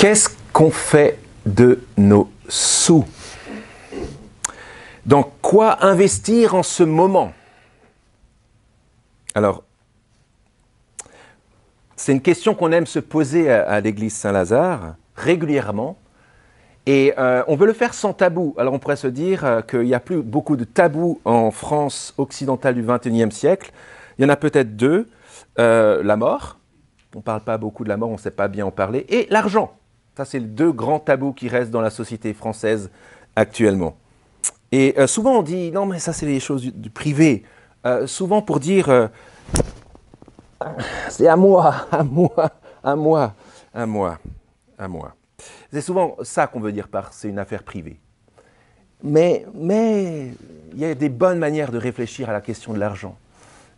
Qu'est-ce qu'on fait de nos sous? Dans quoi investir en ce moment? Alors, c'est une question qu'on aime se poser à l'église Saint-Lazare régulièrement. Et on veut le faire sans tabou. Alors on pourrait se dire qu'il n'y a plus beaucoup de tabous en France occidentale du XXIe siècle. Il y en a peut-être deux. La mort. On ne parle pas beaucoup de la mort, on ne sait pas bien en parler. Et l'argent. Ça, c'est les deux grands tabous qui restent dans la société française actuellement. Et souvent on dit, non mais ça c'est les choses du privé. Souvent pour dire, c'est à moi, à moi, à moi, à moi, à moi. C'est souvent ça qu'on veut dire par c'est une affaire privée. Mais il y a des bonnes manières de réfléchir à la question de l'argent.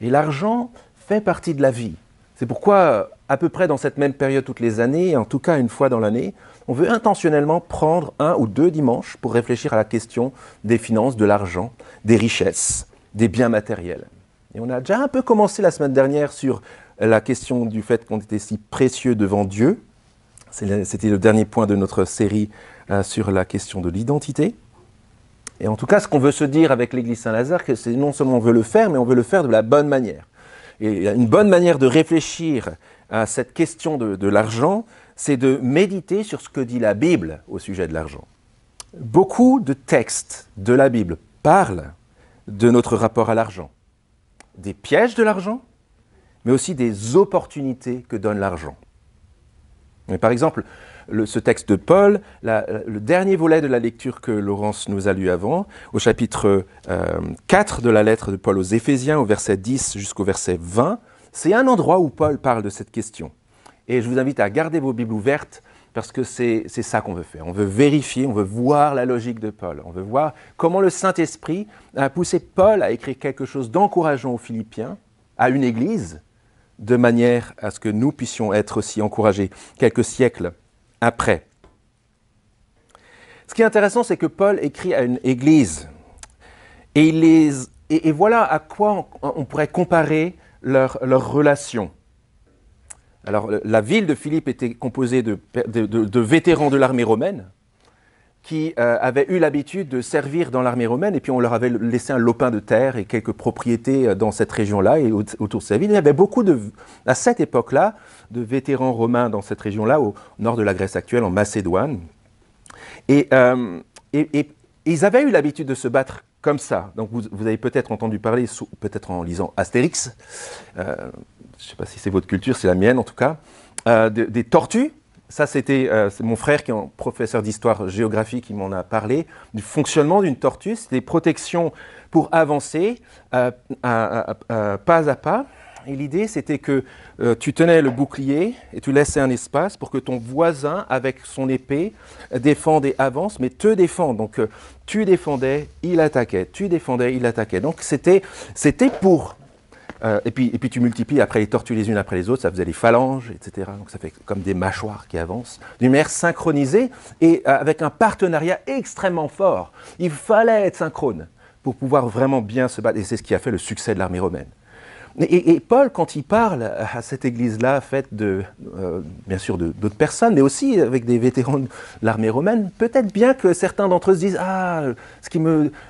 Et l'argent fait partie de la vie. C'est pourquoi, à peu près dans cette même période toutes les années, en tout cas une fois dans l'année, on veut intentionnellement prendre 1 ou 2 dimanches pour réfléchir à la question des finances, de l'argent, des richesses, des biens matériels. Et on a déjà un peu commencé la semaine dernière sur la question du fait qu'on était si précieux devant Dieu. C'était le dernier point de notre série sur la question de l'identité. Et en tout cas, ce qu'on veut se dire avec l'église Saint-Lazare, c'est non seulement on veut le faire, mais on veut le faire de la bonne manière. Et une bonne manière de réfléchir à cette question de l'argent, c'est de méditer sur ce que dit la Bible au sujet de l'argent. Beaucoup de textes de la Bible parlent de notre rapport à l'argent, des pièges de l'argent, mais aussi des opportunités que donne l'argent. Mais par exemple, ce texte de Paul, le dernier volet de la lecture que Laurence nous a lu avant, au chapitre 4 de la lettre de Paul aux Éphésiens, au verset 10 jusqu'au verset 20, c'est un endroit où Paul parle de cette question. Et je vous invite à garder vos Bibles ouvertes parce que c'est ça qu'on veut faire. On veut vérifier, on veut voir la logique de Paul. On veut voir comment le Saint-Esprit a poussé Paul à écrire quelque chose d'encourageant aux Philippiens, à une église, de manière à ce que nous puissions être aussi encouragés quelques siècles après. Ce qui est intéressant, c'est que Paul écrit à une église et voilà à quoi on pourrait comparer leur relation. Alors, la ville de Philippe était composée de vétérans de l'armée romaine qui avaient eu l'habitude de servir dans l'armée romaine et puis on leur avait laissé un lopin de terre et quelques propriétés dans cette région-là et autour de sa ville. Il y avait beaucoup à cette époque-là, de vétérans romains dans cette région-là, au nord de la Grèce actuelle, en Macédoine. Et ils avaient eu l'habitude de se battre comme ça. Donc vous avez peut-être entendu parler, peut-être en lisant Astérix, je ne sais pas si c'est votre culture, c'est la mienne en tout cas, des tortues. Ça, c'est mon frère qui est professeur d'histoire-géographie qui m'en a parlé, du fonctionnement d'une tortue. C'est des protections pour avancer pas à pas. Et l'idée, c'était que tu tenais le bouclier et tu laissais un espace pour que ton voisin, avec son épée, défende et avance, mais te défende. Donc, tu défendais, il attaquait. Tu défendais, il attaquait. Donc, c'était pour... et puis tu multiplies après les tortues les unes après les autres, ça faisait des phalanges, etc. Donc ça fait comme des mâchoires qui avancent, d'une manière synchronisée et avec un partenariat extrêmement fort. Il fallait être synchrone pour pouvoir vraiment bien se battre. Et c'est ce qui a fait le succès de l'armée romaine. Et Paul, quand il parle à cette église-là, faite bien sûr d'autres personnes, mais aussi avec des vétérans de l'armée romaine, peut-être bien que certains d'entre eux se disent « Ah,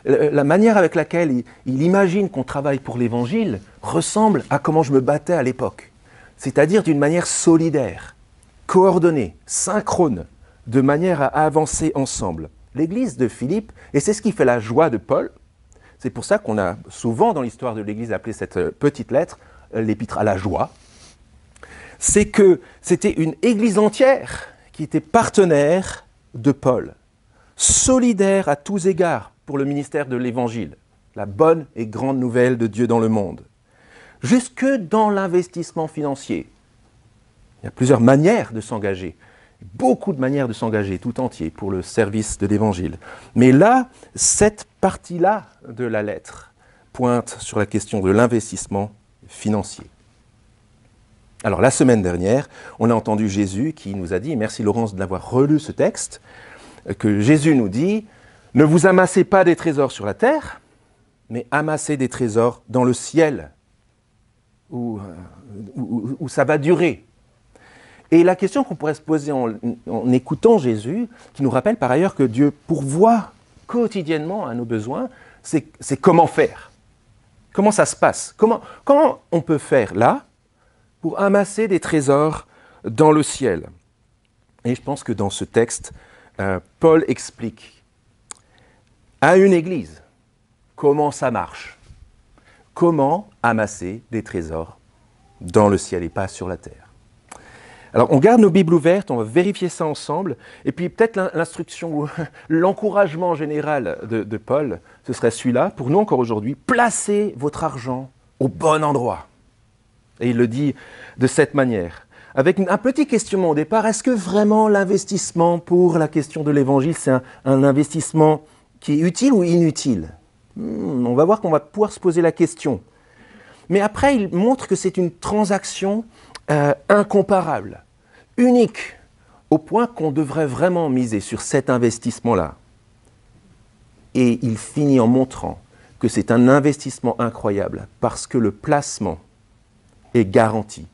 la manière avec laquelle il imagine qu'on travaille pour l'Évangile ressemble à comment je me battais à l'époque. » C'est-à-dire d'une manière solidaire, coordonnée, synchrone, de manière à avancer ensemble. L'église de Philippe, et c'est ce qui fait la joie de Paul. C'est pour ça qu'on a souvent dans l'histoire de l'Église appelé cette petite lettre l'épître à la joie. C'est que c'était une Église entière qui était partenaire de Paul, solidaire à tous égards pour le ministère de l'Évangile, la bonne et grande nouvelle de Dieu dans le monde. Jusque dans l'investissement financier. Il y a plusieurs manières de s'engager. Beaucoup de manières de s'engager tout entier pour le service de l'Évangile. Mais là, cette partie-là de la lettre pointe sur la question de l'investissement financier. Alors, la semaine dernière, on a entendu Jésus qui nous a dit, merci Laurence de l'avoir relu ce texte, que Jésus nous dit, ne vous amassez pas des trésors sur la terre, mais amassez des trésors dans le ciel, où ça va durer. Et la question qu'on pourrait se poser en écoutant Jésus, qui nous rappelle par ailleurs que Dieu pourvoit quotidiennement à nos besoins, c'est comment faire? Comment ça se passe? Comment on peut faire là pour amasser des trésors dans le ciel? Et je pense que dans ce texte, Paul explique à une église comment ça marche. Comment amasser des trésors dans le ciel et pas sur la terre. Alors, on garde nos Bibles ouvertes, on va vérifier ça ensemble. Et puis, peut-être l'instruction ou l'encouragement général de Paul, ce serait celui-là, pour nous encore aujourd'hui, placez votre argent au bon endroit. Et il le dit de cette manière. Avec un petit questionnement au départ, est-ce que vraiment l'investissement pour la question de l'évangile, c'est un investissement qui est utile ou inutile? On va voir qu'on va pouvoir se poser la question. Mais après, il montre que c'est une transaction incomparable, unique, au point qu'on devrait vraiment miser sur cet investissement-là. Et il finit en montrant que c'est un investissement incroyable, parce que le placement est garanti.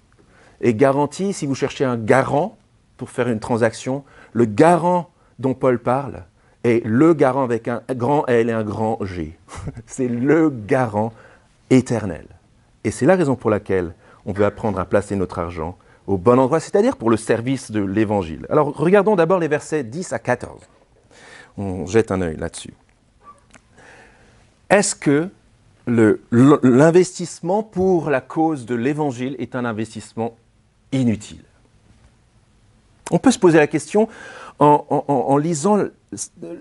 Et garanti, si vous cherchez un garant pour faire une transaction, le garant dont Paul parle est le garant avec un grand L et un grand G. C'est le garant éternel. Et c'est la raison pour laquelle on veut apprendre à placer notre argent au bon endroit, c'est-à-dire pour le service de l'Évangile. Alors, regardons d'abord les versets 10 à 14. On jette un œil là-dessus. Est-ce que l'investissement pour la cause de l'Évangile est un investissement inutile? On peut se poser la question en lisant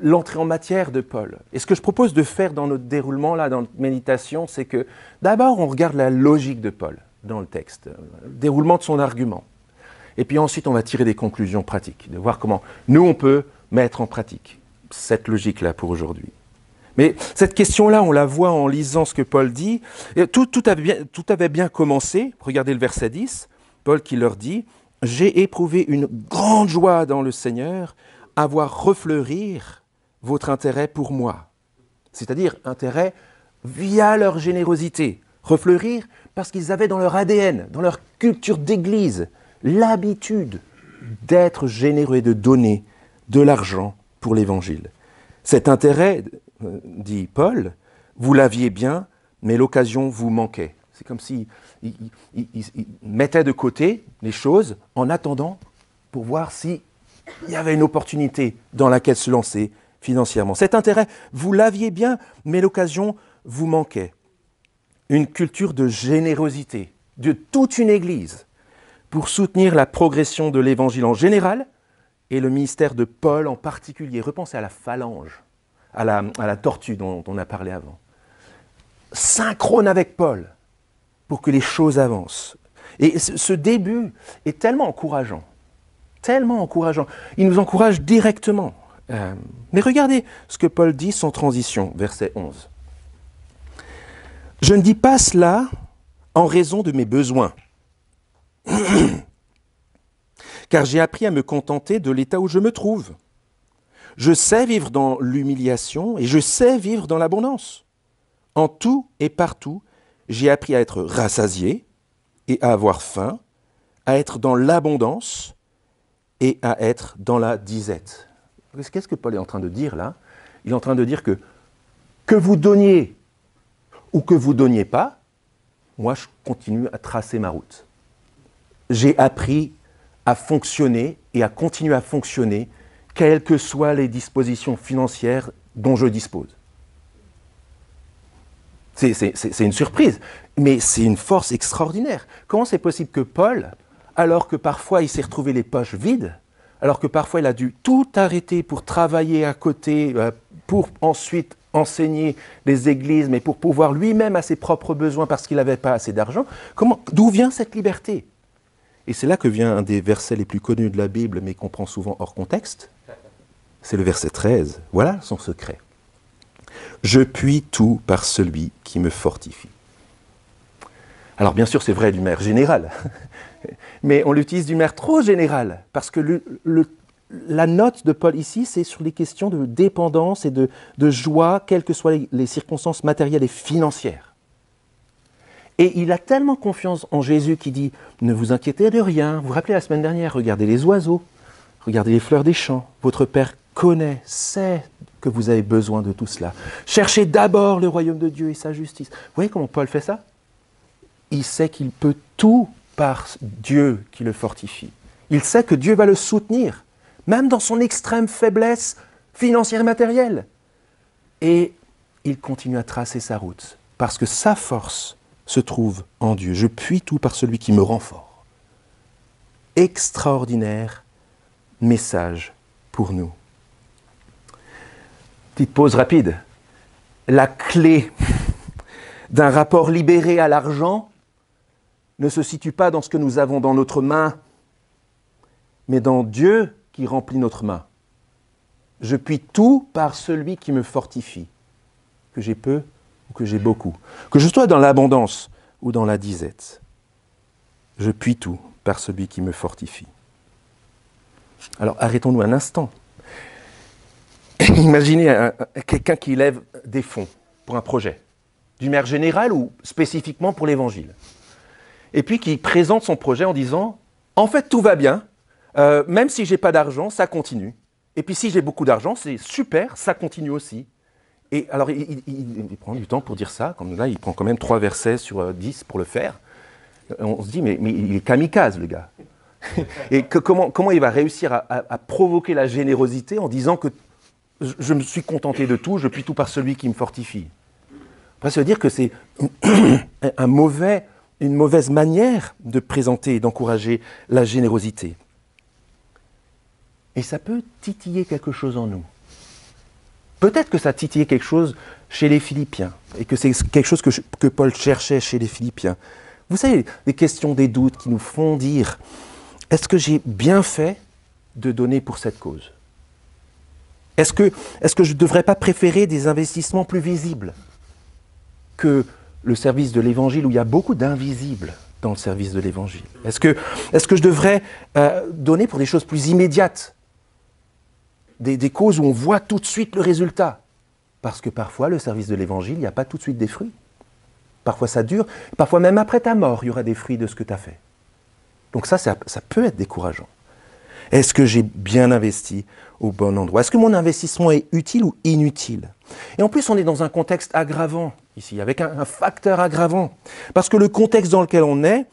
l'entrée en matière de Paul. Et ce que je propose de faire dans notre déroulement, là, dans notre méditation, c'est que d'abord, on regarde la logique de Paul dans le texte, le déroulement de son argument. Et puis ensuite, on va tirer des conclusions pratiques, de voir comment nous, on peut mettre en pratique cette logique-là pour aujourd'hui. Mais cette question-là, on la voit en lisant ce que Paul dit. Et tout avait bien commencé. Regardez le verset 10, Paul qui leur dit « J'ai éprouvé une grande joie dans le Seigneur à voir refleurir votre intérêt pour moi. » C'est-à-dire intérêt via leur générosité. Refleurir parce qu'ils avaient dans leur ADN, dans leur culture d'église, l'habitude d'être généreux et de donner de l'argent pour l'Évangile. Cet intérêt, dit Paul, vous l'aviez bien, mais l'occasion vous manquait. C'est comme s'il mettait de côté les choses en attendant pour voir s'il y avait une opportunité dans laquelle se lancer financièrement. Cet intérêt, vous l'aviez bien, mais l'occasion vous manquait. Une culture de générosité de toute une Église pour soutenir la progression de l'Évangile en général et le ministère de Paul en particulier. Repensez à la phalange, à la tortue dont on a parlé avant. Synchrone avec Paul pour que les choses avancent. Et ce début est tellement encourageant, tellement encourageant. Il nous encourage directement. Mais regardez ce que Paul dit sans transition, verset 11. « Je ne dis pas cela en raison de mes besoins, car j'ai appris à me contenter de l'état où je me trouve. Je sais vivre dans l'humiliation et je sais vivre dans l'abondance. En tout et partout, j'ai appris à être rassasié et à avoir faim, à être dans l'abondance et à être dans la disette. » Qu'est-ce que Paul est en train de dire là? Il est en train de dire que vous donniez ou que vous ne donniez pas, moi je continue à tracer ma route. J'ai appris à fonctionner et à continuer à fonctionner, quelles que soient les dispositions financières dont je dispose. C'est une surprise, mais c'est une force extraordinaire. Comment c'est possible que Paul, alors que parfois il s'est retrouvé les poches vides, alors que parfois il a dû tout arrêter pour travailler à côté, pour ensuite enseigner les églises, mais pour pouvoir lui-même à ses propres besoins parce qu'il n'avait pas assez d'argent, d'où vient cette liberté? Et c'est là que vient un des versets les plus connus de la Bible, mais qu'on prend souvent hors contexte. C'est le verset 13. Voilà son secret. « Je puis tout par celui qui me fortifie. » Alors bien sûr, c'est vrai d'une manière générale, mais on l'utilise d'une manière trop générale, parce que la note de Paul ici, c'est sur les questions de dépendance et de joie, quelles que soient les circonstances matérielles et financières. Et il a tellement confiance en Jésus qui dit « Ne vous inquiétez de rien. » Vous vous rappelez la semaine dernière, regardez les oiseaux, regardez les fleurs des champs. Votre Père connaît, sait que vous avez besoin de tout cela. Cherchez d'abord le royaume de Dieu et sa justice. Vous voyez comment Paul fait ça? Il sait qu'il peut tout par Dieu qui le fortifie. Il sait que Dieu va le soutenir, même dans son extrême faiblesse financière et matérielle. Et il continue à tracer sa route, parce que sa force se trouve en Dieu. Je puis tout par celui qui me rend fort. Extraordinaire message pour nous. Petite pause rapide. La clé d'un rapport libéré à l'argent ne se situe pas dans ce que nous avons dans notre main, mais dans Dieu qui remplit notre main. Je puis tout par celui qui me fortifie, que j'ai peu ou que j'ai beaucoup, que je sois dans l'abondance ou dans la disette. Je puis tout par celui qui me fortifie. Alors arrêtons-nous un instant. Imaginez quelqu'un qui lève des fonds pour un projet, d'une manière générale ou spécifiquement pour l'Évangile. Et puis qui présente son projet en disant « En fait, tout va bien, même si je n'ai pas d'argent, ça continue. Et puis si j'ai beaucoup d'argent, c'est super, ça continue aussi. » Et alors, il prend du temps pour dire ça, comme là, il prend quand même 3 versets sur 10 pour le faire. On se dit, mais il est kamikaze, le gars. Et comment il va réussir à provoquer la générosité en disant que je me suis contenté de tout, je puis tout par celui qui me fortifie. Après, ça veut dire que c'est une mauvaise manière de présenter et d'encourager la générosité. Et ça peut titiller quelque chose en nous. Peut-être que ça titillait quelque chose chez les Philippiens, et que c'est quelque chose que Paul cherchait chez les Philippiens. Vous savez, des questions, des doutes qui nous font dire « Est-ce que j'ai bien fait de donner pour cette cause ? Est-ce que je ne devrais pas préférer des investissements plus visibles que le service de l'Évangile, où il y a beaucoup d'invisibles dans le service de l'Évangile ? Est-ce que je devrais donner pour des choses plus immédiates ? Des causes où on voit tout de suite le résultat. Parce que parfois, le service de l'Évangile, il n'y a pas tout de suite des fruits. Parfois, ça dure. Parfois, même après ta mort, il y aura des fruits de ce que tu as fait. Donc ça peut être décourageant. Est-ce que j'ai bien investi au bon endroit? Est-ce que mon investissement est utile ou inutile? Et en plus, on est dans un contexte aggravant, ici, avec un facteur aggravant. Parce que le contexte dans lequel on est,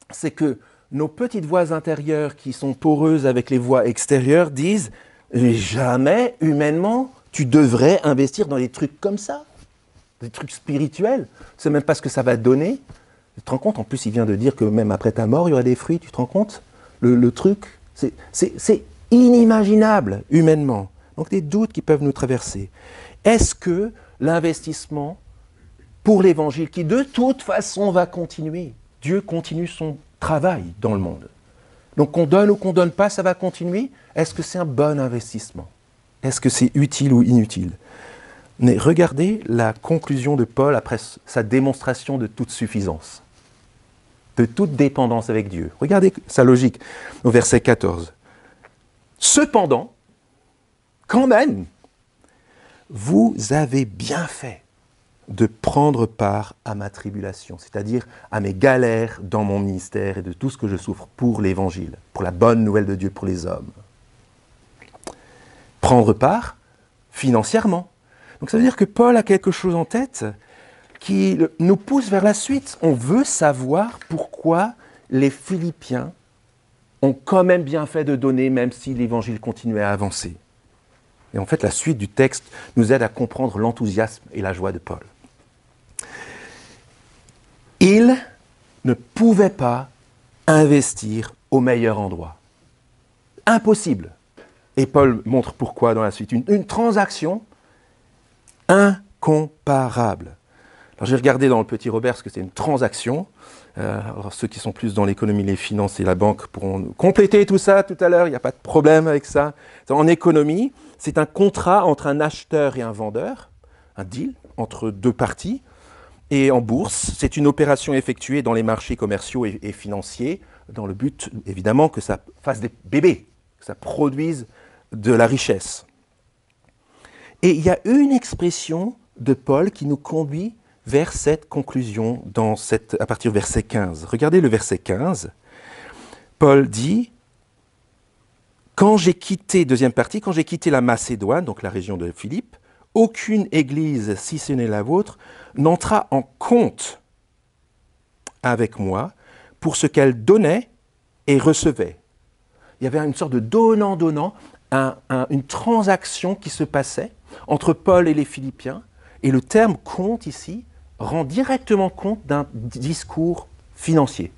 c'est que nos petites voies intérieures qui sont poreuses avec les voies extérieures disent « Jamais, humainement, tu devrais investir dans des trucs comme ça, des trucs spirituels. Tu sais même pas ce que ça va te donner. » Tu te rends compte? En plus, il vient de dire que même après ta mort, il y aura des fruits. Tu te rends compte? Le truc, c'est inimaginable, humainement. Donc des doutes qui peuvent nous traverser. Est-ce que l'investissement pour l'Évangile, qui de toute façon va continuer, Dieu continue son travail dans le monde. Donc qu'on donne ou qu'on ne donne pas, ça va continuer. Est-ce que c'est un bon investissement? Est-ce que c'est utile ou inutile? Mais regardez la conclusion de Paul après sa démonstration de toute suffisance, de toute dépendance avec Dieu. Regardez sa logique au verset 14. Cependant, quand même, vous avez bien fait de prendre part à ma tribulation, c'est-à-dire à mes galères dans mon ministère et de tout ce que je souffre pour l'Évangile, pour la bonne nouvelle de Dieu pour les hommes. Prendre part financièrement. Donc ça veut dire que Paul a quelque chose en tête qui nous pousse vers la suite. On veut savoir pourquoi les Philippiens ont quand même bien fait de donner, même si l'Évangile continuait à avancer. Et en fait, la suite du texte nous aide à comprendre l'enthousiasme et la joie de Paul. Ils ne pouvaient pas investir au meilleur endroit. Impossible. Et Paul montre pourquoi dans la suite. Une transaction incomparable. Alors j'ai regardé dans le petit Robert ce que c'est une transaction. Alors ceux qui sont plus dans l'économie, les finances et la banque pourront compléter tout ça tout à l'heure, il n'y a pas de problème avec ça. En économie, c'est un contrat entre un acheteur et un vendeur, un deal entre deux parties. Et en bourse, c'est une opération effectuée dans les marchés commerciaux et financiers, dans le but évidemment que ça fasse des bébés, que ça produise de la richesse. Et il y a une expression de Paul qui nous conduit vers cette conclusion à partir du verset 15. Regardez le verset 15. Paul dit, deuxième partie, quand j'ai quitté la Macédoine, donc la région de Philippe, aucune église, si ce n'est la vôtre, n'entra en compte avec moi pour ce qu'elle donnait et recevait. Il y avait une sorte de donnant-donnant, une transaction qui se passait entre Paul et les Philippiens. Et le terme « compte » ici rend directement compte d'un discours financier,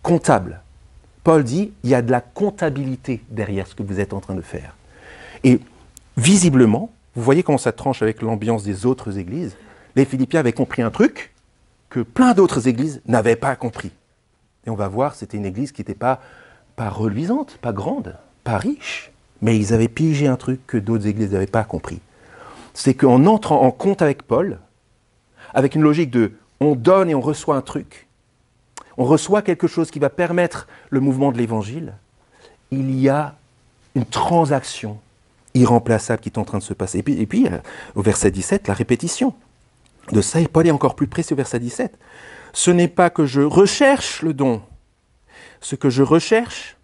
comptable. Paul dit, il y a de la comptabilité derrière ce que vous êtes en train de faire. Et visiblement, vous voyez comment ça tranche avec l'ambiance des autres églises, les Philippiens avaient compris un truc que plein d'autres églises n'avaient pas compris. Et on va voir, c'était une église qui n'était pas reluisante, pas grande, pas riche, mais ils avaient pigé un truc que d'autres églises n'avaient pas compris. C'est qu'en entrant en compte avec Paul, avec une logique de on donne et on reçoit un truc, on reçoit quelque chose qui va permettre le mouvement de l'évangile, il y a une transaction irremplaçable qui est en train de se passer. Et puis au verset 17, la répétition de ça, et Paul est encore plus précis au verset 17. Ce n'est pas que je recherche le don. Ce que je recherche,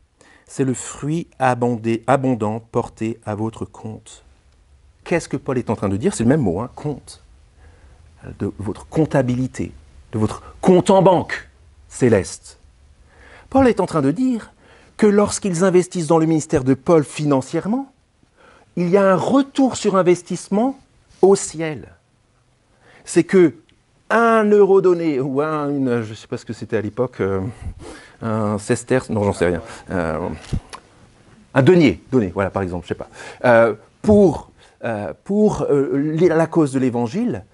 c'est le fruit abondant porté à votre compte. Qu'est-ce que Paul est en train de dire? C'est le même mot, compte. De votre comptabilité, de votre compte en banque céleste. Paul est en train de dire que lorsqu'ils investissent dans le ministère de Paul financièrement, il y a un retour sur investissement au ciel. C'est que 1 euro donné, ou je ne sais pas ce que c'était à l'époque, un sesterce, non j'en sais rien, un denier donné, voilà par exemple, je ne sais pas, pour la cause de l'évangile,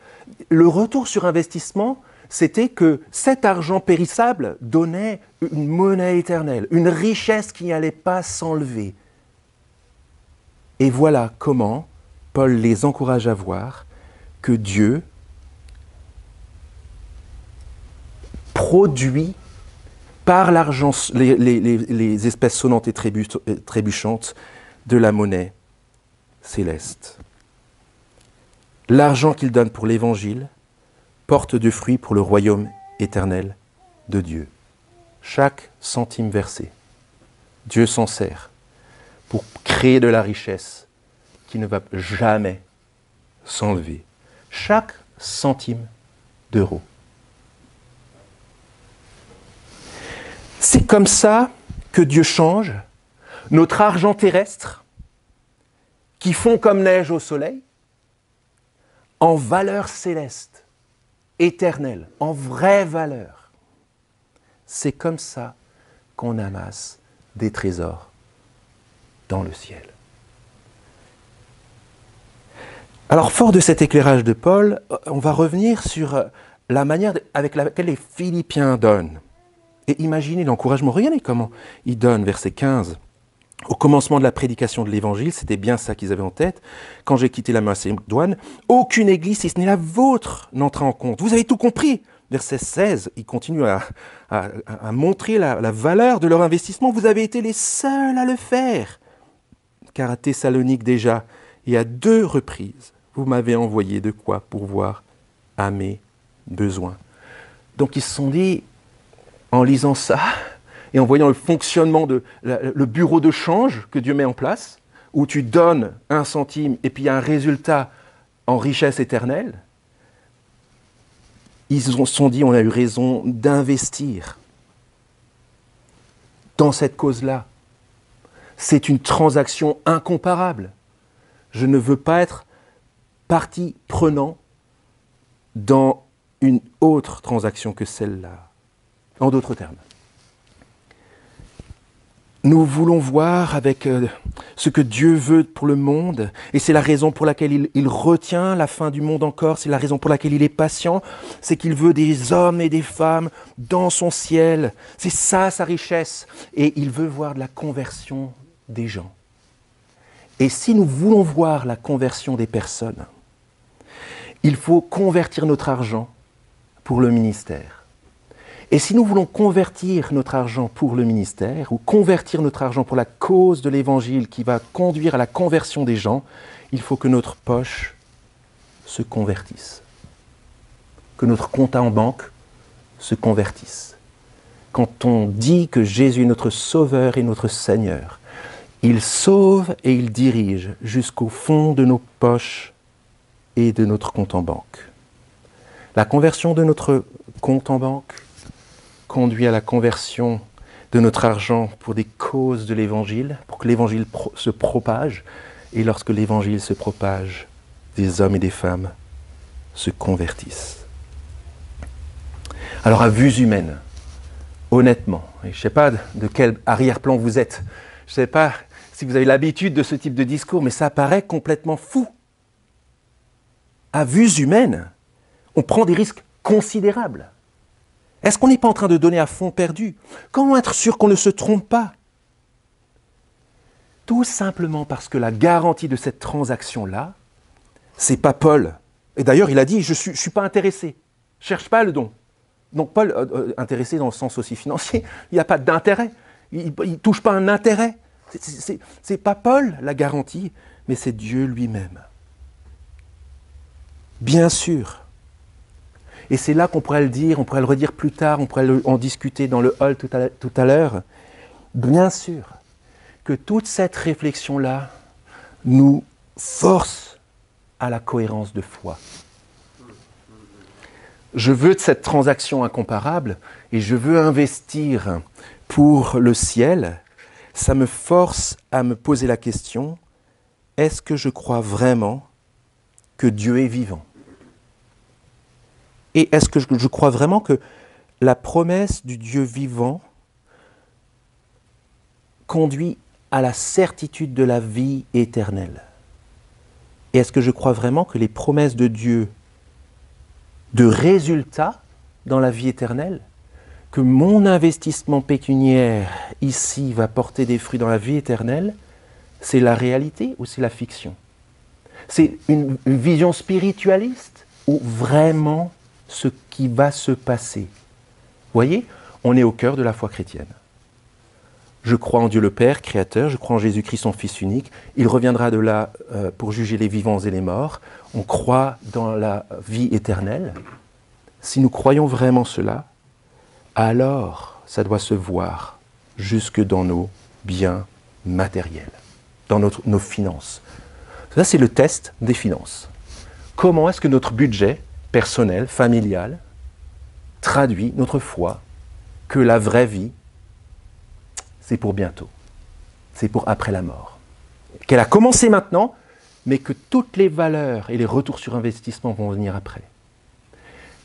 le retour sur investissement, c'était que cet argent périssable donnait une monnaie éternelle, une richesse qui n'allait pas s'enlever. Et voilà comment Paul les encourage à voir que Dieu produit par l'argent les espèces sonnantes et trébuchantes de la monnaie céleste. L'argent qu'il donne pour l'évangile porte de fruits pour le royaume éternel de Dieu. Chaque centime versé, Dieu s'en sert pour créer de la richesse qui ne va jamais s'enlever. Chaque centime d'euro. C'est comme ça que Dieu change notre argent terrestre, qui fond comme neige au soleil, en valeur céleste, éternelle, en vraie valeur. C'est comme ça qu'on amasse des trésors dans le ciel. Alors, fort de cet éclairage de Paul, on va revenir sur la manière avec laquelle les Philippiens donnent. Et imaginez l'encouragement. Regardez comment ils donnent, verset 15. Au commencement de la prédication de l'Évangile, c'était bien ça qu'ils avaient en tête. Quand j'ai quitté la Macédoine, aucune église, si ce n'est la vôtre, n'entra en compte. Vous avez tout compris. Verset 16, ils continuent à montrer la valeur de leur investissement. Vous avez été les seuls à le faire. Car à Thessalonique déjà, et à 2 reprises, vous m'avez envoyé de quoi pourvoir à mes besoins. Donc ils se sont dit, en lisant ça, et en voyant le fonctionnement le bureau de change que Dieu met en place, où tu donnes 1 centime et puis il y a un résultat en richesse éternelle, ils se sont dit, on a eu raison d'investir dans cette cause-là. C'est une transaction incomparable. Je ne veux pas être partie prenant dans une autre transaction que celle-là. En d'autres termes, nous voulons voir avec ce que Dieu veut pour le monde, et c'est la raison pour laquelle il retient la fin du monde encore, c'est la raison pour laquelle il est patient, c'est qu'il veut des hommes et des femmes dans son ciel, c'est ça sa richesse, et il veut voir de la conversion des gens. Et si nous voulons voir la conversion des personnes, il faut convertir notre argent pour le ministère. Et si nous voulons convertir notre argent pour le ministère, ou convertir notre argent pour la cause de l'Évangile qui va conduire à la conversion des gens, il faut que notre poche se convertisse. que notre compte en banque se convertisse. Quand on dit que Jésus est notre Sauveur et notre Seigneur, il sauve et il dirige jusqu'au fond de nos poches et de notre compte en banque. La conversion de notre compte en banque conduit à la conversion de notre argent pour des causes de l'Évangile, pour que l'Évangile se propage. Et lorsque l'Évangile se propage, des hommes et des femmes se convertissent. Alors à vues humaines, honnêtement, et je ne sais pas de quel arrière-plan vous êtes, je ne sais pas si vous avez l'habitude de ce type de discours, mais ça paraît complètement fou. À vues humaines, on prend des risques considérables. Est-ce qu'on n'est pas en train de donner à fond perdu? Comment être sûr qu'on ne se trompe pas? Tout simplement parce que la garantie de cette transaction-là, c'est pas Paul. Et d'ailleurs, il a dit, je suis pas intéressé. Cherche pas le don. Donc Paul, intéressé dans le sens aussi financier, il n'y a pas d'intérêt. Il ne touche pas un intérêt. C'est pas Paul la garantie, mais c'est Dieu lui-même. Bien sûr. Et c'est là qu'on pourrait le dire, on pourrait le redire plus tard, on pourrait en discuter dans le hall tout à l'heure. Bien sûr que toute cette réflexion-là nous force à la cohérence de foi. Je veux de cette transaction incomparable et je veux investir pour le ciel. Ça me force à me poser la question, est-ce que je crois vraiment que Dieu est vivant? Et est-ce que je crois vraiment que la promesse du Dieu vivant conduit à la certitude de la vie éternelle? Et est-ce que je crois vraiment que les promesses de Dieu de résultats dans la vie éternelle, que mon investissement pécuniaire ici va porter des fruits dans la vie éternelle, c'est la réalité ou c'est la fiction? C'est une vision spiritualiste ou vraiment ce qui va se passer? Vous voyez, on est au cœur de la foi chrétienne. Je crois en Dieu le Père, Créateur, je crois en Jésus-Christ, son Fils unique. Il reviendra de là pour juger les vivants et les morts. On croit dans la vie éternelle. Si nous croyons vraiment cela, alors ça doit se voir jusque dans nos biens matériels, dans nos finances. Ça, c'est le test des finances. Comment est-ce que notre budget personnel, familial, traduit notre foi que la vraie vie, c'est pour bientôt, c'est pour après la mort. Qu'elle a commencé maintenant, mais que toutes les valeurs et les retours sur investissement vont venir après.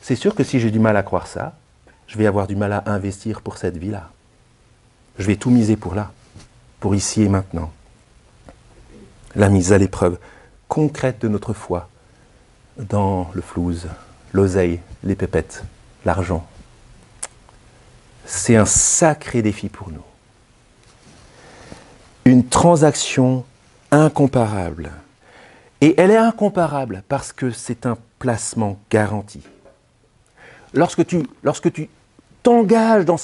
C'est sûr que si j'ai du mal à croire ça, je vais avoir du mal à investir pour cette vie-là. Je vais tout miser pour là, pour ici et maintenant. La mise à l'épreuve concrète de notre foi dans le flouze, l'oseille, les pépettes, l'argent. C'est un sacré défi pour nous. Une transaction incomparable. Et elle est incomparable parce que c'est un placement garanti. Lorsque tu t'engages dans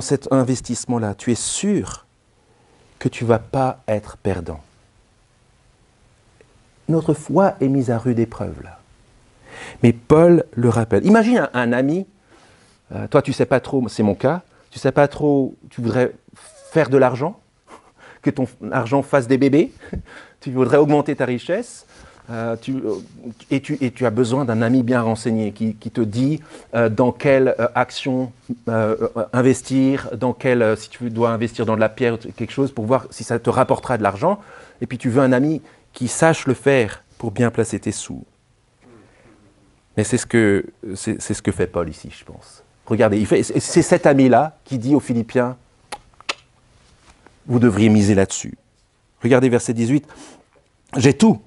cet investissement-là, tu es sûr que tu ne vas pas être perdant. Notre foi est mise à rude épreuve là. Mais Paul le rappelle. Imagine un ami, toi tu ne sais pas trop, c'est mon cas, tu ne sais pas trop, tu voudrais faire de l'argent, que ton argent fasse des bébés, tu voudrais augmenter ta richesse, et tu as besoin d'un ami bien renseigné qui te dit dans quelle action investir, si tu dois investir dans de la pierre ou quelque chose pour voir si ça te rapportera de l'argent, et puis tu veux un ami qui sache le faire pour bien placer tes sous. Mais c'est ce que fait Paul ici, je pense. Regardez, c'est cet ami-là qui dit aux Philippiens, vous devriez miser là-dessus. Regardez verset 18. J'ai tout.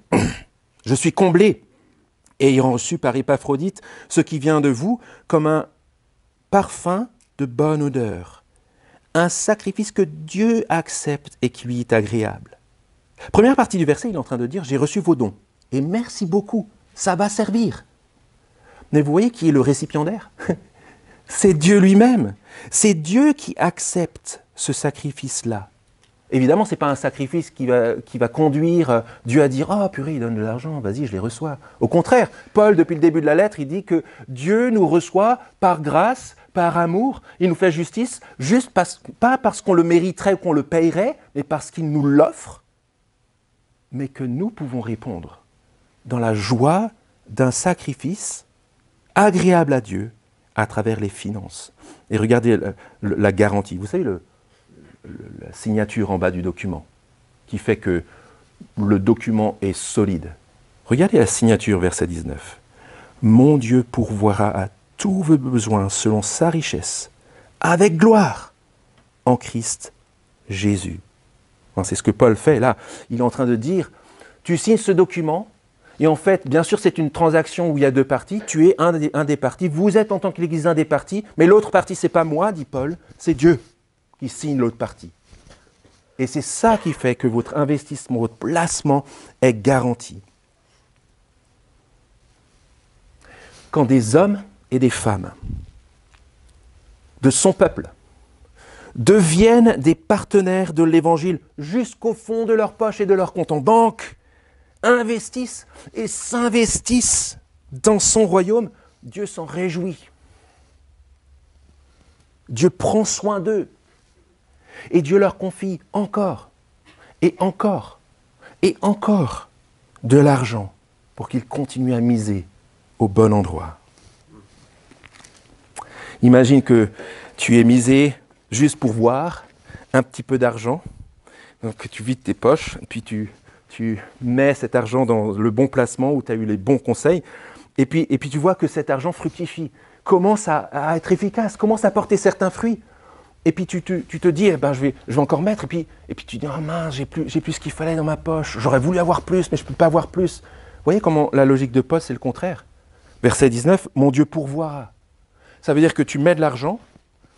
Je suis comblé, ayant reçu par Épaphrodite ce qui vient de vous comme un parfum de bonne odeur, un sacrifice que Dieu accepte et qui lui est agréable. Première partie du verset, il est en train de dire, j'ai reçu vos dons, et merci beaucoup, ça va servir. Mais vous voyez qui est le récipiendaire? C'est Dieu lui-même. C'est Dieu qui accepte ce sacrifice-là. Évidemment, ce n'est pas un sacrifice qui va conduire Dieu à dire « Ah, purée, il donne de l'argent, vas-y, je les reçois ». Au contraire, Paul, depuis le début de la lettre, il dit que Dieu nous reçoit par grâce, par amour, il nous fait justice, pas parce qu'on le mériterait ou qu'on le payerait, mais parce qu'il nous l'offre, mais que nous pouvons répondre dans la joie d'un sacrifice agréable à Dieu à travers les finances. Et regardez la garantie. Vous savez, la signature en bas du document, qui fait que le document est solide. Regardez la signature, verset 19. « Mon Dieu pourvoira à tous vos besoins selon sa richesse, avec gloire, en Christ Jésus. » C'est ce que Paul fait là. Il est en train de dire, tu signes ce document, et en fait, bien sûr, c'est une transaction où il y a deux parties. Tu es un des parties, vous êtes en tant que l'Église un des parties, mais l'autre partie, c'est pas moi, dit Paul, c'est Dieu qui signe l'autre partie. Et c'est ça qui fait que votre investissement, votre placement est garanti. Quand des hommes et des femmes de son peuple deviennent des partenaires de l'Évangile jusqu'au fond de leur poche et de leur compte en banque, investissent et s'investissent dans son royaume, Dieu s'en réjouit. Dieu prend soin d'eux. Et Dieu leur confie encore, et encore, et encore de l'argent pour qu'ils continuent à miser au bon endroit. Imagine que tu es misé juste pour voir un petit peu d'argent, donc que tu vides tes poches, puis tu mets cet argent dans le bon placement où tu as eu les bons conseils, et puis tu vois que cet argent fructifie, commence à être efficace, commence à porter certains fruits. Et puis tu te dis, je vais encore mettre, et puis tu dis, oh mince, j'ai plus ce qu'il fallait dans ma poche, j'aurais voulu avoir plus, mais je ne peux pas avoir plus. Vous voyez comment la logique de Paul, c'est le contraire. Verset 19, mon Dieu pourvoira. Ça veut dire que tu mets de l'argent,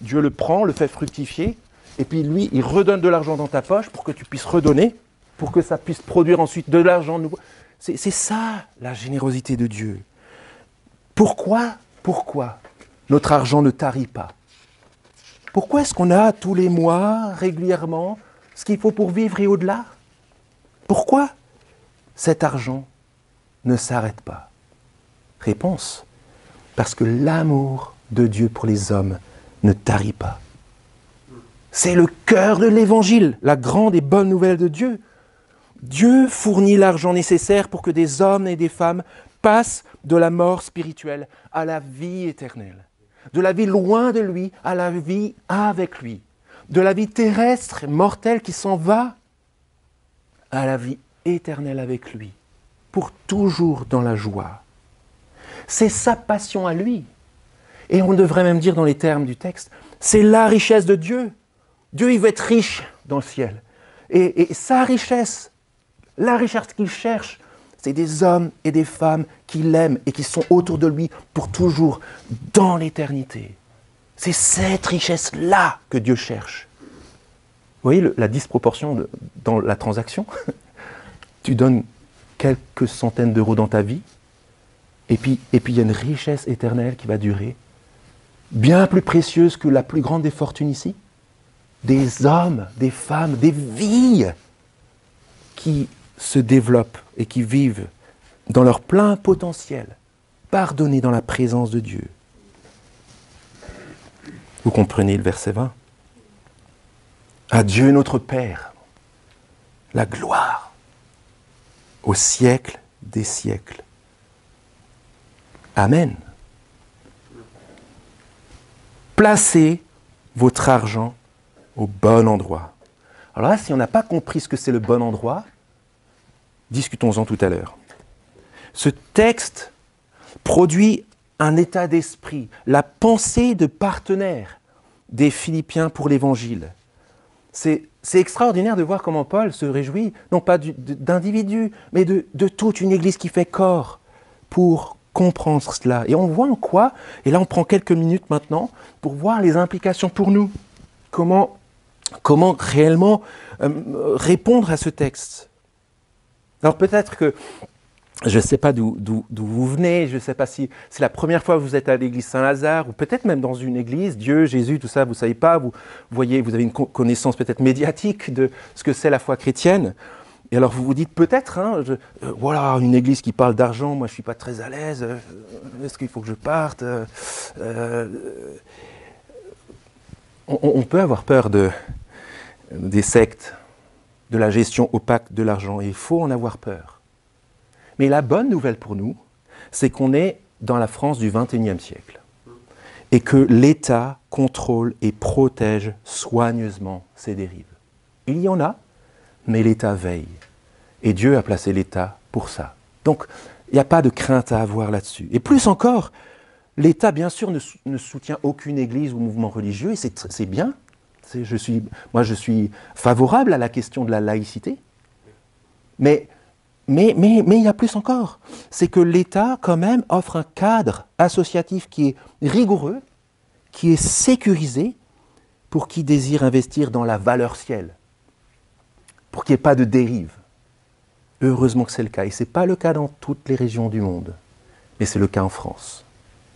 Dieu le prend, le fait fructifier, et puis lui, il redonne de l'argent dans ta poche pour que tu puisses redonner, pour que ça puisse produire ensuite de l'argent nouveau. C'est ça, la générosité de Dieu. Pourquoi notre argent ne tarit pas? Pourquoi est-ce qu'on a tous les mois, régulièrement, ce qu'il faut pour vivre et au-delà? Pourquoi cet argent ne s'arrête pas? Réponse, parce que l'amour de Dieu pour les hommes ne tarit pas. C'est le cœur de l'Évangile, la grande et bonne nouvelle de Dieu. Dieu fournit l'argent nécessaire pour que des hommes et des femmes passent de la mort spirituelle à la vie éternelle. De la vie loin de lui à la vie avec lui. De la vie terrestre, mortelle qui s'en va, à la vie éternelle avec lui. Pour toujours dans la joie. C'est sa passion à lui. Et on devrait même dire dans les termes du texte, c'est la richesse de Dieu. Dieu, il veut être riche dans le ciel. Et sa richesse, la richesse qu'il cherche, c'est des hommes et des femmes qui l'aiment et qui sont autour de lui pour toujours dans l'éternité. C'est cette richesse-là que Dieu cherche. Vous voyez la disproportion dans la transaction? Tu donnes quelques centaines d'euros dans ta vie, et puis il y a une richesse éternelle qui va durer, bien plus précieuse que la plus grande des fortunes ici. Des hommes, des femmes, des vies qui se développent et qui vivent dans leur plein potentiel, pardonnés dans la présence de Dieu. Vous comprenez le verset 20? À Dieu notre Père, la gloire au siècle des siècles. Amen. Placez votre argent au bon endroit. Alors là, si on n'a pas compris ce que c'est le bon endroit, discutons-en tout à l'heure. Ce texte produit un état d'esprit, la pensée de partenaire des Philippiens pour l'Évangile. C'est extraordinaire de voir comment Paul se réjouit, non pas d'individus, mais de toute une Église qui fait corps pour comprendre cela. Et on voit en quoi, et là on prend quelques minutes maintenant, pour voir les implications pour nous. Comment réellement répondre à ce texte. Alors peut-être que Je ne sais pas d'où vous venez, je ne sais pas si c'est la première fois que vous êtes à l'église Saint-Lazare, ou peut-être même dans une église, Dieu, Jésus, tout ça, vous ne savez pas, vous voyez, vous avez une connaissance peut-être médiatique de ce que c'est la foi chrétienne. Et alors vous vous dites peut-être, hein, voilà, une église qui parle d'argent, moi je ne suis pas très à l'aise, est-ce qu'il faut que je parte on peut avoir peur des sectes, de la gestion opaque de l'argent, et il faut en avoir peur. Mais la bonne nouvelle pour nous, c'est qu'on est dans la France du XXIe siècle et que l'État contrôle et protège soigneusement ces dérives. Il y en a, mais l'État veille. Et Dieu a placé l'État pour ça. Donc, il n'y a pas de crainte à avoir là-dessus. Et plus encore, l'État, bien sûr, ne soutient aucune église ou mouvement religieux, et c'est bien. Moi, je suis favorable à la question de la laïcité. Mais il y a plus encore. C'est que l'État, quand même, offre un cadre associatif qui est rigoureux, qui est sécurisé pour qui désire investir dans la valeur ciel, pour qu'il n'y ait pas de dérive. Heureusement que c'est le cas. Et ce n'est pas le cas dans toutes les régions du monde, mais c'est le cas en France.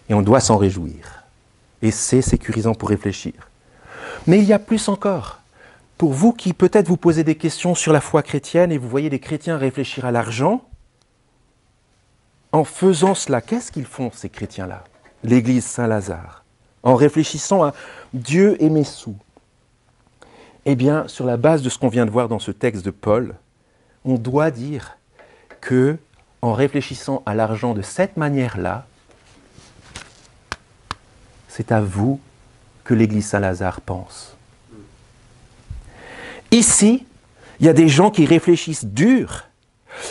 Et on doit s'en réjouir. Et c'est sécurisant pour réfléchir. Mais il y a plus encore. Pour vous qui peut-être vous posez des questions sur la foi chrétienne et vous voyez des chrétiens réfléchir à l'argent, en faisant cela, qu'est-ce qu'ils font ces chrétiens-là, l'église Saint-Lazare, en réfléchissant à Dieu et mes sous? Eh bien, sur la base de ce qu'on vient de voir dans ce texte de Paul, on doit dire que, en réfléchissant à l'argent de cette manière-là, c'est à vous que l'église Saint-Lazare pense. Ici, il y a des gens qui réfléchissent dur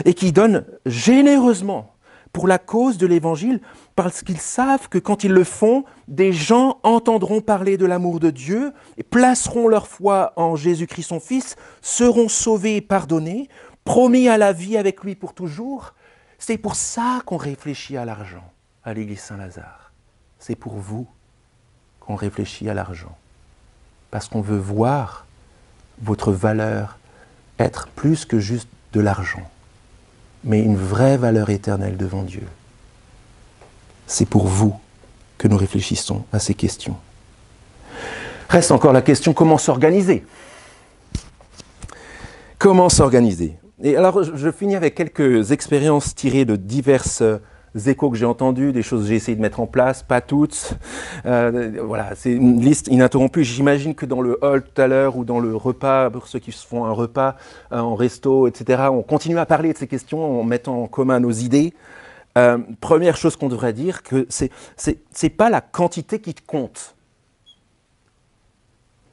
et qui donnent généreusement pour la cause de l'Évangile parce qu'ils savent que quand ils le font, des gens entendront parler de l'amour de Dieu et placeront leur foi en Jésus-Christ son Fils, seront sauvés et pardonnés, promis à la vie avec lui pour toujours. C'est pour ça qu'on réfléchit à l'argent à l'église Saint-Lazare. C'est pour vous qu'on réfléchit à l'argent. Parce qu'on veut voir votre valeur être plus que juste de l'argent, mais une vraie valeur éternelle devant Dieu. C'est pour vous que nous réfléchissons à ces questions. Reste encore la question, comment s'organiser ? Comment s'organiser ? Et alors, je finis avec quelques expériences tirées de diverses échos que j'ai entendus, des choses que j'ai essayé de mettre en place, pas toutes. Voilà, c'est une liste ininterrompue. J'imagine que dans le hall tout à l'heure ou dans le repas, pour ceux qui se font un repas en resto, etc., on continue à parler de ces questions en mettant en commun nos idées. Première chose qu'on devrait dire, que c'est pas la quantité qui compte.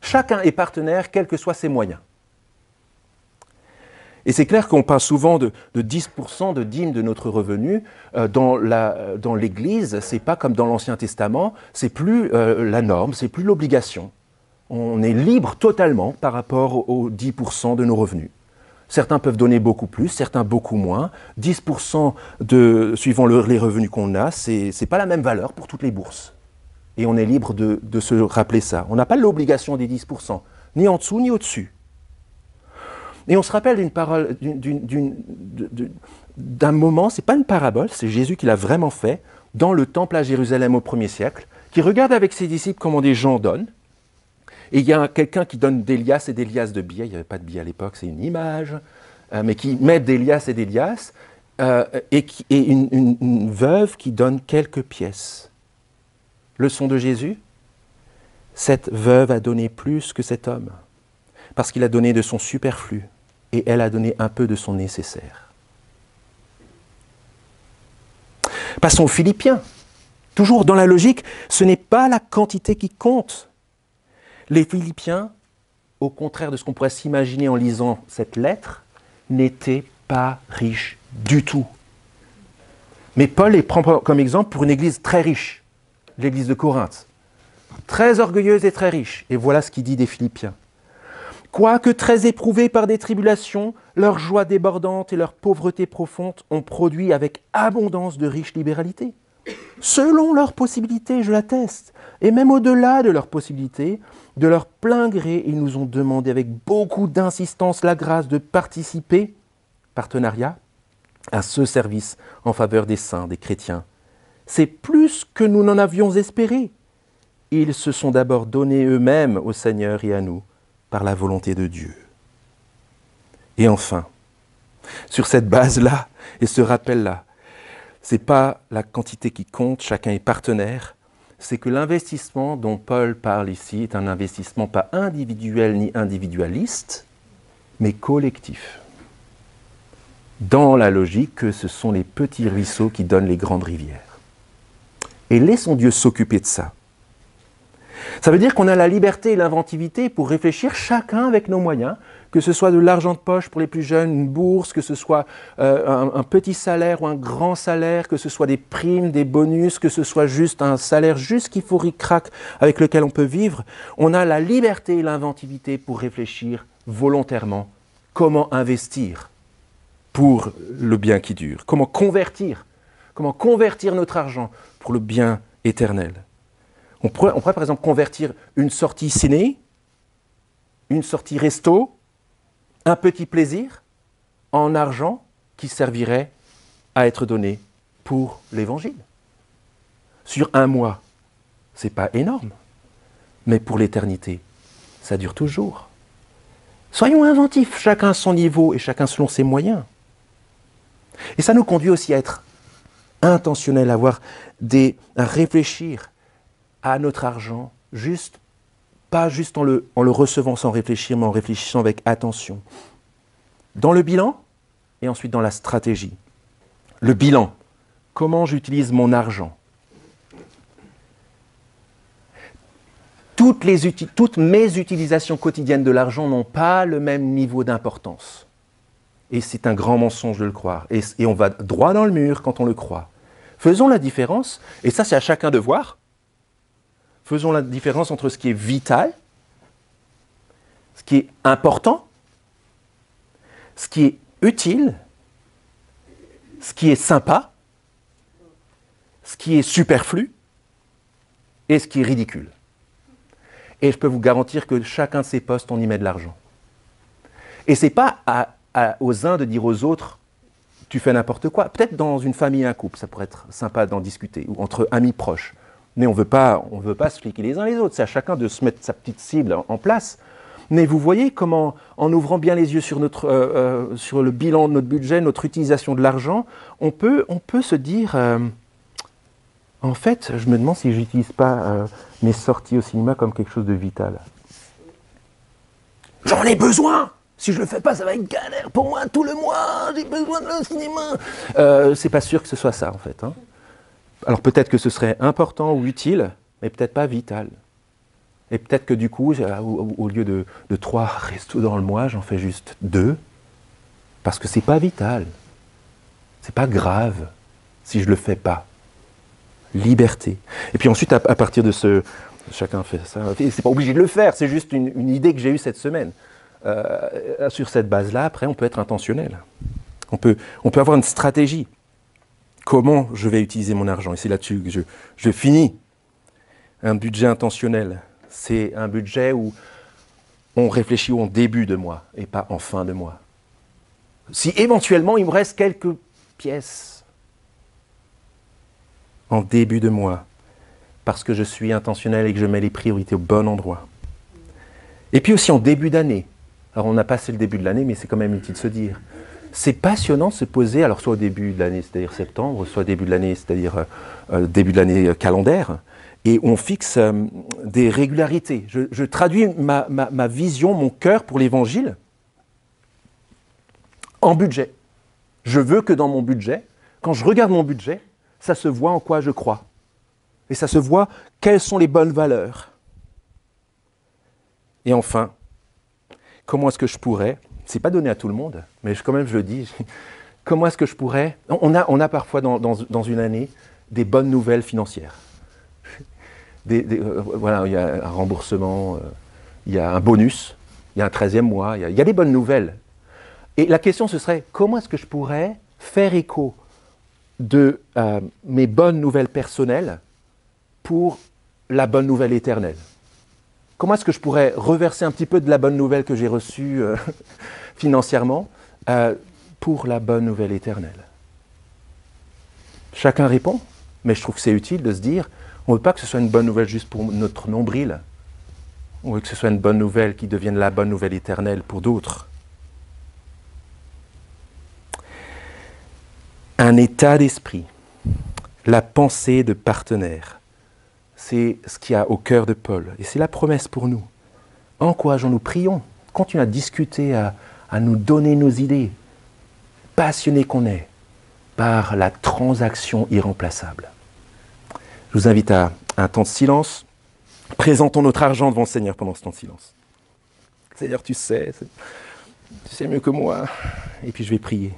Chacun est partenaire, quels que soient ses moyens. Et c'est clair qu'on parle souvent de 10% de dîme de notre revenu. Dans l'Église, c'est pas comme dans l'Ancien Testament, c'est plus la norme, c'est plus l'obligation. On est libre totalement par rapport aux 10% de nos revenus. Certains peuvent donner beaucoup plus, certains beaucoup moins. 10% suivant les revenus qu'on a, c'est pas la même valeur pour toutes les bourses. Et on est libre de se rappeler ça. On n'a pas l'obligation des 10%, ni en dessous ni au-dessus. Et on se rappelle d'une parole, d'un moment, ce n'est pas une parabole, c'est Jésus qui l'a vraiment fait, dans le temple à Jérusalem au 1er siècle, qui regarde avec ses disciples comment des gens donnent. Et il y a quelqu'un qui donne des liasses et des liasses de billets, il n'y avait pas de billets à l'époque, c'est une image, mais qui met des liasses et des liasses, et une veuve qui donne quelques pièces. Leçon de Jésus, cette veuve a donné plus que cet homme, parce qu'il a donné de son superflu, et elle a donné un peu de son nécessaire. Passons aux Philippiens. Toujours dans la logique, ce n'est pas la quantité qui compte. Les Philippiens, au contraire de ce qu'on pourrait s'imaginer en lisant cette lettre, n'étaient pas riches du tout. Mais Paul les prend comme exemple pour une église très riche, l'église de Corinthe. Très orgueilleuse et très riche. Et voilà ce qu'il dit des Philippiens. Quoique très éprouvés par des tribulations, leur joie débordante et leur pauvreté profonde ont produit avec abondance de riches libéralités. Selon leurs possibilités, je l'atteste, et même au-delà de leurs possibilités, de leur plein gré, ils nous ont demandé avec beaucoup d'insistance la grâce de participer, partenariat, à ce service en faveur des saints, des chrétiens. C'est plus que nous n'en avions espéré. Ils se sont d'abord donnés eux-mêmes au Seigneur et à nous, par la volonté de Dieu. Et enfin, sur cette base-là et ce rappel-là, ce n'est pas la quantité qui compte, chacun est partenaire, c'est que l'investissement dont Paul parle ici est un investissement pas individuel ni individualiste, mais collectif. Dans la logique que ce sont les petits ruisseaux qui donnent les grandes rivières. Et laissons Dieu s'occuper de ça. Ça veut dire qu'on a la liberté et l'inventivité pour réfléchir chacun avec nos moyens, que ce soit de l'argent de poche pour les plus jeunes, une bourse, que ce soit un petit salaire ou un grand salaire, que ce soit des primes, des bonus, que ce soit juste un salaire juste qu'il faut ric-rac avec lequel on peut vivre. On a la liberté et l'inventivité pour réfléchir volontairement comment investir pour le bien qui dure, comment convertir notre argent pour le bien éternel. On pourrait par exemple convertir une sortie ciné, une sortie resto, un petit plaisir en argent qui servirait à être donné pour l'Évangile. Sur un mois, ce n'est pas énorme, mais pour l'éternité, ça dure toujours. Soyons inventifs, chacun à son niveau et chacun selon ses moyens. Et ça nous conduit aussi à être intentionnels, à réfléchir à notre argent, pas juste en le recevant sans réfléchir, mais en réfléchissant avec attention. Dans le bilan et ensuite dans la stratégie. Le bilan, comment j'utilise mon argent? Toutes mes utilisations quotidiennes de l'argent n'ont pas le même niveau d'importance. Et c'est un grand mensonge de le croire. Et on va droit dans le mur quand on le croit. Faisons la différence, et ça c'est à chacun de voir. Faisons la différence entre ce qui est vital, ce qui est important, ce qui est utile, ce qui est sympa, ce qui est superflu et ce qui est ridicule. Et je peux vous garantir que chacun de ces postes, on y met de l'argent. Et ce n'est pas aux uns de dire aux autres « tu fais n'importe quoi ». Peut-être dans une famille et un couple, ça pourrait être sympa d'en discuter, ou entre amis proches. Mais on ne veut pas se fliquer les uns les autres. C'est à chacun de se mettre sa petite cible en place. Mais vous voyez comment, en ouvrant bien les yeux sur le bilan de notre budget, notre utilisation de l'argent, on peut se dire en fait, je me demande si je n'utilise pas mes sorties au cinéma comme quelque chose de vital. J'en ai besoin! Si je ne le fais pas, ça va être galère pour moi tout le mois. J'ai besoin de cinéma. C'est pas sûr que ce soit ça, en fait. Hein. Alors peut-être que ce serait important ou utile, mais peut-être pas vital. Et peut-être que du coup, au lieu de 3 restos dans le mois, j'en fais juste 2, parce que c'est pas vital. C'est pas grave si je le fais pas. Liberté. Et puis ensuite, à partir de ce... Chacun fait ça. C'est pas obligé de le faire, c'est juste une idée que j'ai eue cette semaine. Sur cette base-là, après, on peut être intentionnel. On peut avoir une stratégie. Comment je vais utiliser mon argent? Et c'est là-dessus que je finis. Un budget intentionnel, c'est un budget où on réfléchit en début de mois et pas en fin de mois. Si éventuellement il me reste quelques pièces en début de mois, parce que je suis intentionnel et que je mets les priorités au bon endroit. Et puis aussi en début d'année. Alors on a passé le début de l'année, mais c'est quand même utile de se dire. C'est passionnant de se poser, alors soit au début de l'année, c'est-à-dire septembre, soit au début de l'année, c'est-à-dire début de l'année calendaire, et on fixe des régularités. Je traduis ma vision, mon cœur pour l'Évangile en budget. Je veux que dans mon budget, quand je regarde mon budget, ça se voit en quoi je crois. Et ça se voit quelles sont les bonnes valeurs. Et enfin, comment est-ce que je pourrais, c'est pas donné à tout le monde, mais quand même je le dis, comment est-ce que je pourrais, on a parfois dans une année des bonnes nouvelles financières. Voilà, il y a un remboursement, il y a un bonus, il y a un 13e mois, il y a des bonnes nouvelles. Et la question ce serait, comment est-ce que je pourrais faire écho de mes bonnes nouvelles personnelles pour la bonne nouvelle éternelle? Comment est-ce que je pourrais reverser un petit peu de la bonne nouvelle que j'ai reçue financièrement pour la bonne nouvelle éternelle? Chacun répond, mais je trouve que c'est utile de se dire, on ne veut pas que ce soit une bonne nouvelle juste pour notre nombril, on veut que ce soit une bonne nouvelle qui devienne la bonne nouvelle éternelle pour d'autres. Un état d'esprit, la pensée de partenaire, c'est ce qu'il y a au cœur de Paul. Et c'est la promesse pour nous. Encourageons-nous, prions, continuons à discuter, à nous donner nos idées, passionnés qu'on est par la transaction irremplaçable. Je vous invite à un temps de silence. Présentons notre argent devant le Seigneur pendant ce temps de silence. Seigneur, tu sais mieux que moi. Et puis je vais prier.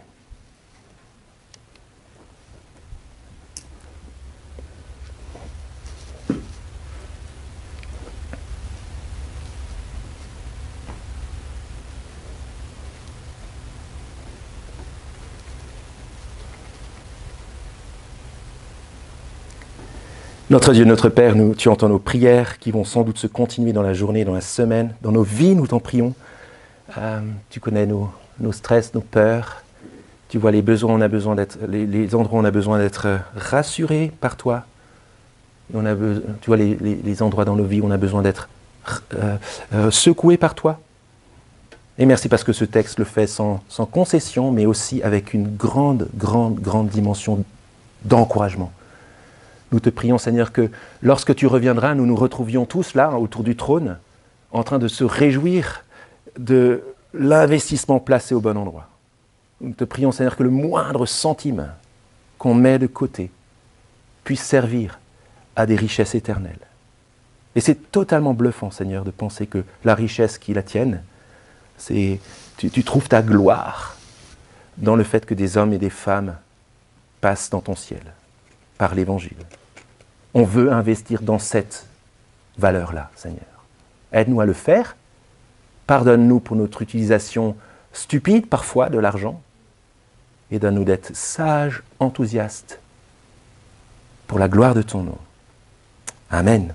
Notre Dieu, notre Père, tu entends nos prières qui vont sans doute se continuer dans la journée, dans la semaine, dans nos vies, nous t'en prions. Tu connais nos stress, nos peurs. Tu vois les besoins, on a besoin d'être, les endroits où on a besoin d'être rassurés par toi. Tu vois les endroits dans nos vies où on a besoin d'être secoués par toi. Et merci parce que ce texte le fait sans concession, mais aussi avec une grande dimension d'encouragement. Nous te prions, Seigneur, que lorsque tu reviendras, nous nous retrouvions tous là, autour du trône, en train de se réjouir de l'investissement placé au bon endroit. Nous te prions, Seigneur, que le moindre centime qu'on met de côté puisse servir à des richesses éternelles. Et c'est totalement bluffant, Seigneur, de penser que la richesse qui la tienne, c'est tu trouves ta gloire dans le fait que des hommes et des femmes passent dans ton ciel par l'Évangile. On veut investir dans cette valeur-là, Seigneur. Aide-nous à le faire. Pardonne-nous pour notre utilisation stupide, parfois, de l'argent. Et donne-nous d'être sages, enthousiastes, pour la gloire de ton nom. Amen.